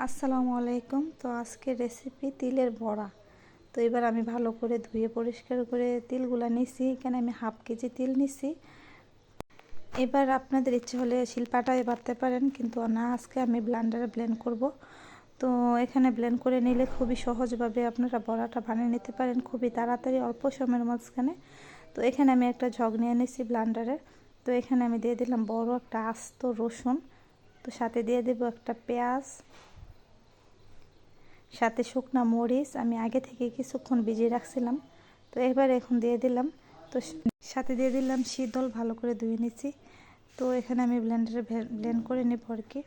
আসসালামু আলাইকুম। তো আজকে রেসিপি তিলের বড়া। তো এবার আমি ভালো করে ধুয়ে পরিষ্কার করে তিলগুলা নিছি। এখানে আমি হাফ কেজি তিল নিছি। এবার আপনাদের ইচ্ছে হলে শিলপাটায় বাটতে পারেন, কিন্তু না, আজকে আমি ব্লেন্ডারে ব্লেন্ড করব। তো এখানে ব্লেন্ড করে নিলে খুবই সহজভাবে আপনারা বড়াটা বানিয়ে নিতে পারেন, খুবই তাড়াতাড়ি অল্প সময়ের মাঝখানে। তো এখানে আমি একটা ঝগ নিয়ে নিছি ব্লেন্ডারে। তো এখানে আমি দিয়ে দিলাম বড় একটা আস্ত রসুন। তো সাথে দিয়ে দেব একটা পেঁয়াজ, সাথে শুকনা মরিচ আমি আগে থেকে কিছুক্ষণ ভিজিয়ে রাখছিলাম। তো এখন দিয়ে দিলাম। তো সাথে দিয়ে দিলাম শীতল, ভালো করে ধুয়ে নিচ্ছি। তো এখানে আমি ব্লেন্ডারে ব্লেন্ড করে নেব আর কি।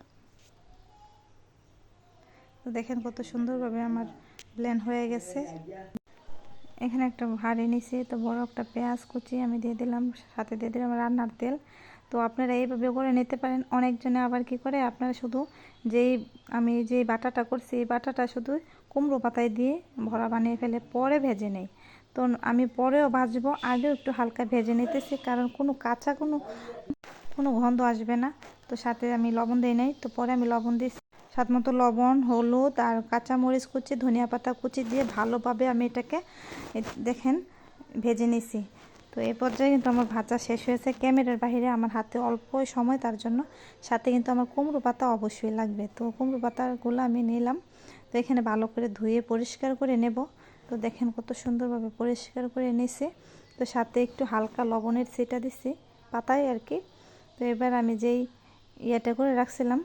তো দেখেন কত সুন্দরভাবে আমার ব্লেন্ড হয়ে গেছে। এখানে একটা হাঁড়ি নিছি। তো বড় একটা পেঁয়াজ কুচি আমি দিয়ে দিলাম, সাথে দিয়ে দিলাম রান্নার তেল। তো আপনারা এইভাবে করে নিতে পারেন। অনেকজনে আবার কি করে, আপনারা শুধু আমি যেই বাটাটা করছি এই বাটাটা শুধু কুমড়ো পাতায় দিয়ে ভরা বানিয়ে ফেলে, পরে ভেজে নেই। তো আমি পরেও ভাজবো, আগেও একটু হালকা ভেজে নিতেছি, কারণ কোনো কাঁচা কোনো গন্ধ আসবে না। তো সাথে আমি লবণ দিই নাই, তো পরে আমি লবণ দিয়েছি। স্বাদ মতো লবণ, হলুদ আর কাঁচামরিচ কুচি, ধনিয়া পাতা কুচি দিয়ে ভালোভাবে আমি এটাকে দেখেন ভেজে নিছি। তো এই পর্যায়ে কিন্তু আমার ভাজা শেষ হয়েছে। ক্যামেরার বাইরে আমার হাতে অল্প সময়, তার জন্য সাথে কিন্তু আমার কুমড়ো পাতা অবশ্যই লাগবে। তো কুমড়ো পাতাগুলো আমি নিলাম। তো এখানে ভালো করে ধুয়ে পরিষ্কার করে নেব। তো দেখেন কত সুন্দরভাবে পরিষ্কার করে নিছি। তো সাথে একটু হালকা লবণের ছিটা দিছি পাতায় আর কি। তো এবার আমি যেই ইয়েটা করে রাখছিলাম,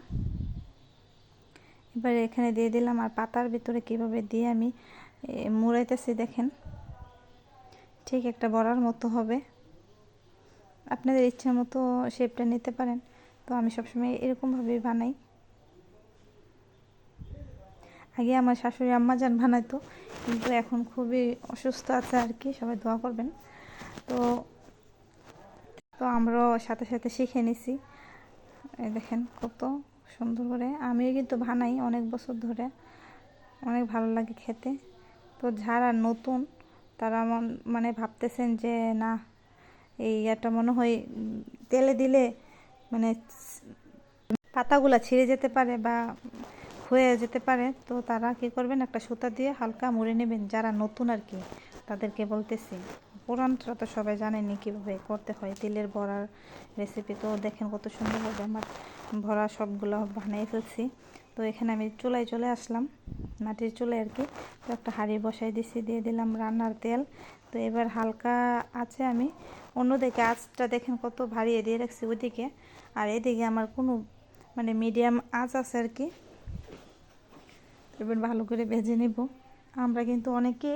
এবার এখানে দিয়ে দিলাম। আর পাতার ভিতরে কিভাবে দিয়ে আমি মুড়াইতেছি দেখেন, ঠিক একটা বড়ার মতো হবে। আপনাদের ইচ্ছা মতো শেপটা নিতে পারেন। তো আমি সবসময় এরকমভাবেই বানাই। আগে আমার শাশুড়ি আম্মাজান বানাইতো, কিন্তু এখন খুবই অসুস্থ আছে আর কি, সবাই দোয়া করবেন। তো তো আমরাও সাথে সাথে শিখে নিছি। এই দেখেন কত সুন্দর করে। আমিও কিন্তু বানাই অনেক বছর ধরে, অনেক ভালো লাগে খেতে। তো যারা নতুন তারা মানে ভাবতেছেন যে না, এই একটা মনে হয় তেলে দিলে মানে পাতাগুলা ছিঁড়ে যেতে পারে বা ক্ষয়ে যেতে পারে। তো তারা কি করবেন, একটা সুতা দিয়ে হালকা মুড়ে নেবেন, যারা নতুন আর কি তাদেরকে বলতেছি। পুরানটা তো সবাই জানেনি কীভাবে করতে হয় তিলের বড়ার রেসিপি। তো দেখেন কত সুন্দরভাবে আমার ভরা সবগুলো বানিয়ে ফেলছি। তো এখানে আমি চুলায় চলে আসলাম, মাটির চুলায় আর কি। তো একটা হাঁড়ি বসাই দিছি, দিয়ে দিলাম রান্নার তেল। তো এবার হালকা আছে আমি অন্যদিকে আঁচটা দেখেন কত ভারী দিয়ে রাখছি ওইদিকে, আর এদিকে আমার কোনো মানে মিডিয়াম আঁচ আছে আর কি। এবার ভালো করে ভেজে নেব। আমরা কিন্তু অনেকে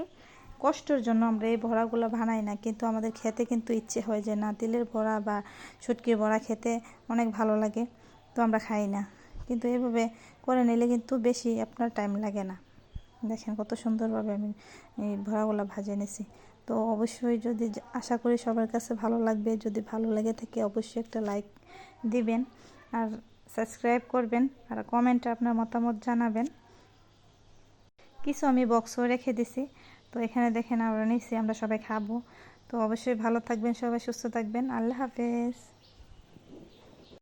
কষ্টের জন্য আমরা এই বড়াগুলো বানাই না, কিন্তু আমাদের খেতে কিন্তু ইচ্ছে হয় যে না, তিলের বড়া বা শুটকির বড়া খেতে অনেক ভালো লাগে। তো আমরা খাই না, কিন্তু এভাবে করে নিলে কিন্তু বেশি আপনার টাইম লাগে না। দেখেন কত সুন্দরভাবে আমি এই বড়াগুলো ভেজে নিছি। তো অবশ্যই যদি, আশা করি সবার কাছে ভালো লাগবে। যদি ভালো লেগে থাকে অবশ্যই একটা লাইক দিবেন, আর সাবস্ক্রাইব করবেন, আর কমেন্টে আপনার মতামত জানাবেন। কিছু আমি বক্সও রেখে দিছি। তো এখানে দেখেন আমরা নিচ্ছি, আমরা সবাই খাবো। তো অবশ্যই ভালো থাকবেন, সবাই সুস্থ থাকবেন। আল্লাহ হাফেজ।